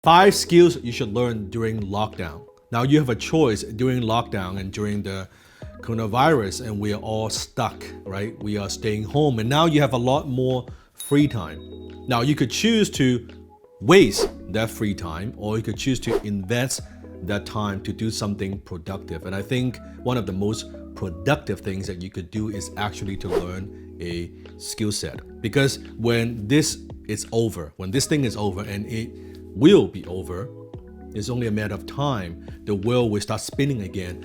5 skills you should learn during lockdown. Now you have a choice during lockdown and during the coronavirus, and we are all stuck, right? We are staying home, and now you have a lot more free time. Now you could choose to waste that free time, or you could choose to invest that time to do something productive. And I think one of the most productive things that you could do is actually to learn a skill set. Because when this is over, when this thing is over, and it will be over, it's only a matter of time, the world will start spinning again.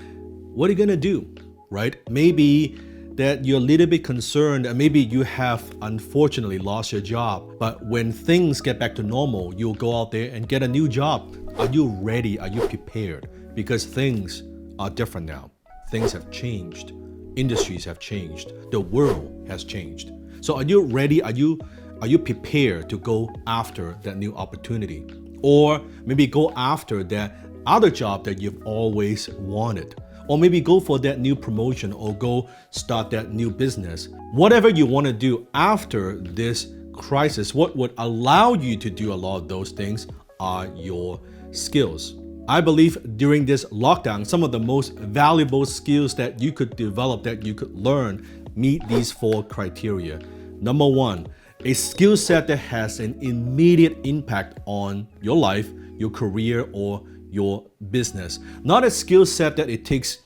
What are you gonna do, right? Maybe that you're a little bit concerned, and maybe you have unfortunately lost your job. But when things get back to normal, you'll go out there and get a new job. Are you ready? Are you prepared? Because things are different now. Things have changed. Industries have changed. The world has changed. So are you ready? Are you prepared to go after that new opportunity? Or maybe go after that other job that you've always wanted? Or maybe go for that new promotion, or go start that new business. Whatever you want to do after this crisis, what would allow you to do a lot of those things are your skills. I believe during this lockdown, some of the most valuable skills that you could develop, that you could learn, meet these 4 criteria. Number 1, a skill set that has an immediate impact on your life, your career, or your business. Not a skill set that it takes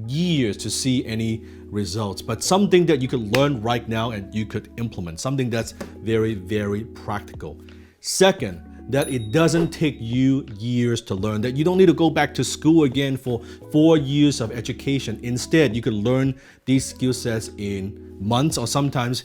years to see any results, but something that you could learn right now and you could implement, something that's very, very practical. Second, that it doesn't take you years to learn, that you don't need to go back to school again for 4 years of education. Instead, you could learn these skill sets in months, or sometimes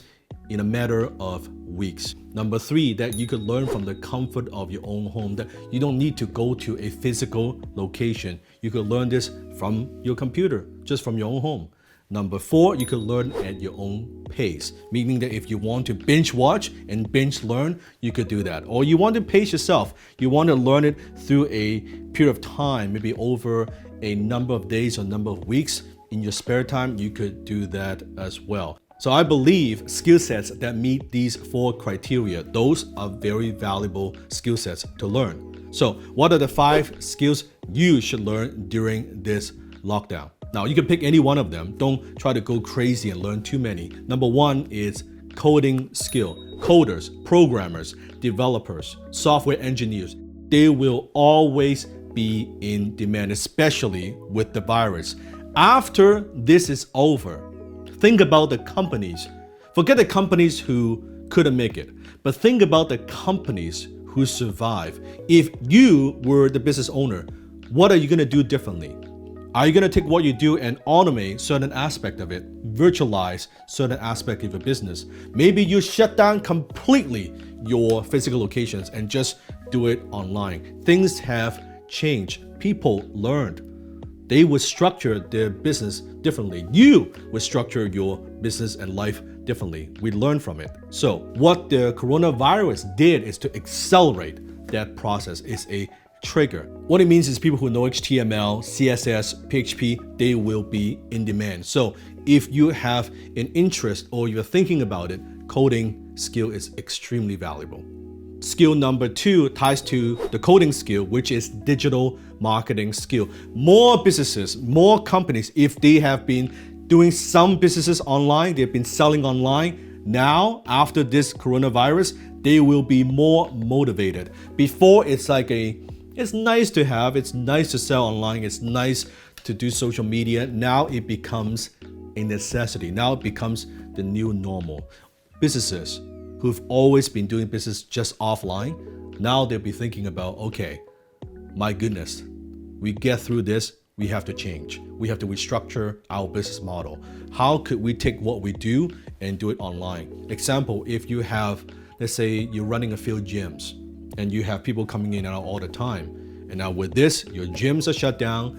in a matter of weeks. Number 3, that you could learn from the comfort of your own home, that you don't need to go to a physical location. You could learn this from your computer, just from your own home. Number 4, you could learn at your own pace, meaning that if you want to binge watch and binge learn, you could do that. Or you want to pace yourself, you want to learn it through a period of time, maybe over a number of days or number of weeks in your spare time, you could do that as well. So I believe skill sets that meet these 4 criteria, those are very valuable skill sets to learn. So what are the 5 skills you should learn during this lockdown? Now you can pick any one of them. Don't try to go crazy and learn too many. Number 1 is coding skill. Coders, programmers, developers, software engineers, they will always be in demand, especially with the virus. After this is over, think about the companies. Forget the companies who couldn't make it, but think about the companies who survive. If you were the business owner, what are you going to do differently? Are you going to take what you do and automate certain aspect of it, virtualize certain aspect of your business? Maybe you shut down completely your physical locations and just do it online. Things have changed. People learned. They would structure their business differently. You would structure your business and life differently. We learn from it. So what the coronavirus did is to accelerate that process. It's a trigger. What it means is people who know HTML, CSS, PHP, they will be in demand. So if you have an interest or you're thinking about it, coding skill is extremely valuable. Skill number 2 ties to the coding skill, which is digital marketing skill. More businesses, more companies, if they have been doing some businesses online, they've been selling online, now after this coronavirus, they will be more motivated. Before, it's nice to have, it's nice to sell online, it's nice to do social media. Now it becomes a necessity. Now it becomes the new normal. Businesses who've always been doing business just offline, now they'll be thinking about, okay, my goodness, we get through this, we have to change. We have to restructure our business model. How could we take what we do and do it online? Example, if you have, let's say you're running a few gyms and you have people coming in and out all the time. And now with this, your gyms are shut down.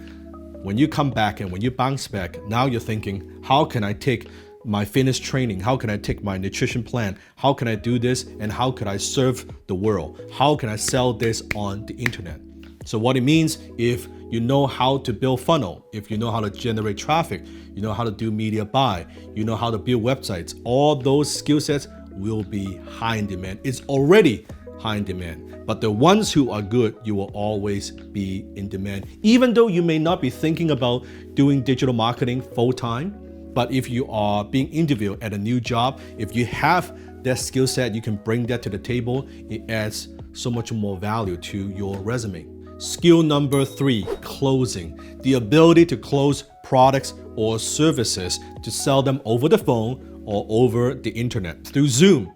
When you come back and when you bounce back, now you're thinking, how can I take my fitness training? How can I take my nutrition plan? How can I do this? And how could I serve the world? How can I sell this on the internet? So what it means, if you know how to build funnel, if you know how to generate traffic, you know how to do media buy, you know how to build websites, all those skill sets will be high in demand. It's already high in demand. But the ones who are good, you will always be in demand. Even though you may not be thinking about doing digital marketing full time, but if you are being interviewed at a new job, if you have that skill set, you can bring that to the table. It adds so much more value to your resume. Skill number 3, closing. The ability to close products or services, to sell them over the phone or over the internet through Zoom.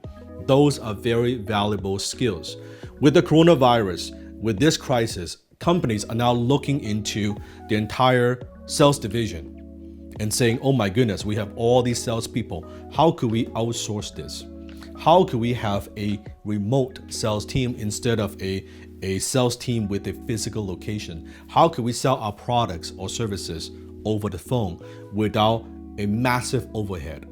Those are very valuable skills. With the coronavirus, with this crisis, companies are now looking into the entire sales division and saying, oh my goodness, we have all these salespeople. How could we outsource this? How could we have a remote sales team instead of a sales team with a physical location? How could we sell our products or services over the phone without a massive overhead?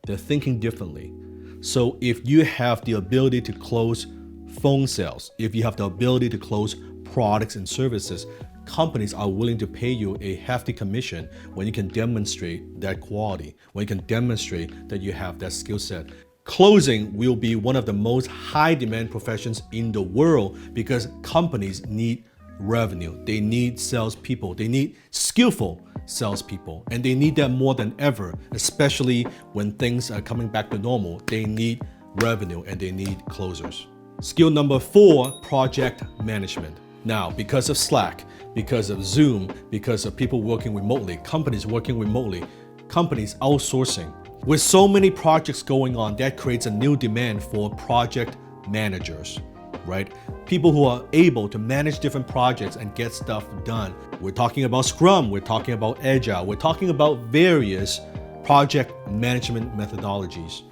They're thinking differently. So if you have the ability to close phone sales, if you have the ability to close products and services, companies are willing to pay you a hefty commission when you can demonstrate that quality, when you can demonstrate that you have that skill set. Closing will be one of the most high demand professions in the world because companies need revenue. They need salespeople. They need skillful salespeople, and they need that more than ever, especially when things are coming back to normal. They need revenue and they need closers. Skill number 4, project management. Now, because of Slack, because of Zoom, because of people working remotely, companies working remotely, companies outsourcing. With so many projects going on, that creates a new demand for project managers, right? People who are able to manage different projects and get stuff done. We're talking about Scrum, we're talking about Agile, we're talking about various project management methodologies.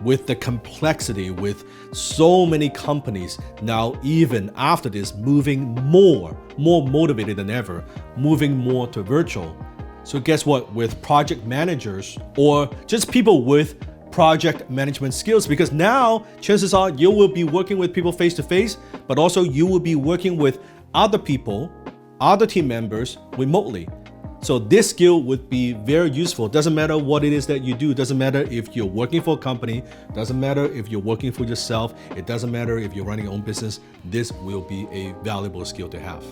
With the complexity, with so many companies now, even after this, moving more motivated than ever, moving more to virtual. So guess what? With project managers or just people with project management skills, because now chances are you will be working with people face to face, but also you will be working with other people, other team members remotely. So this skill would be very useful. Doesn't matter what it is that you do. Doesn't matter if you're working for a company. Doesn't matter if you're working for yourself. It doesn't matter if you're running your own business. This will be a valuable skill to have.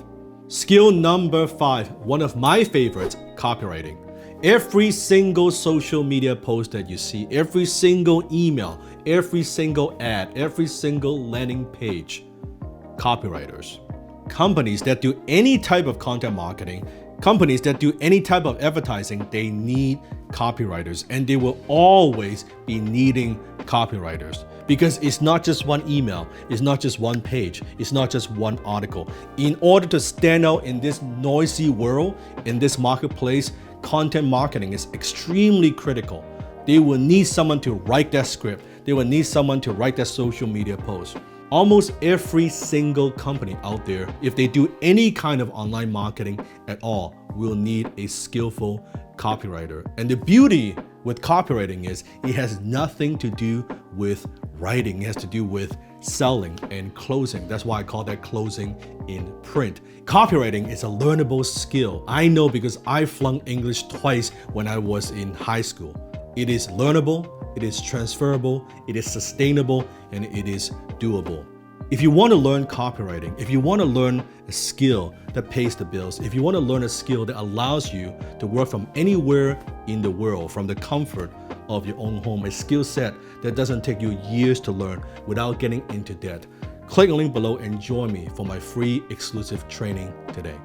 Skill number 5, one of my favorites, copywriting. Every single social media post that you see, every single email, every single ad, every single landing page, copywriters. Companies that do any type of content marketing, companies that do any type of advertising, they need copywriters, and they will always be needing copywriters because it's not just one email, it's not just one page, it's not just one article. In order to stand out in this noisy world, in this marketplace, content marketing is extremely critical. They will need someone to write that script. They will need someone to write that social media post. Almost every single company out there, if they do any kind of online marketing at all, will need a skillful copywriter. And the beauty with copywriting is it has nothing to do with writing. It has to do with selling and closing. That's why I call that closing in print. Copywriting is a learnable skill. I know because I flunked English twice when I was in high school. It is learnable, it is transferable, it is sustainable, and it is doable. If you want to learn copywriting, if you want to learn a skill that pays the bills, if you want to learn a skill that allows you to work from anywhere in the world, from the comfort of your own home, a skill set that doesn't take you years to learn without getting into debt, click the link below and join me for my free exclusive training today.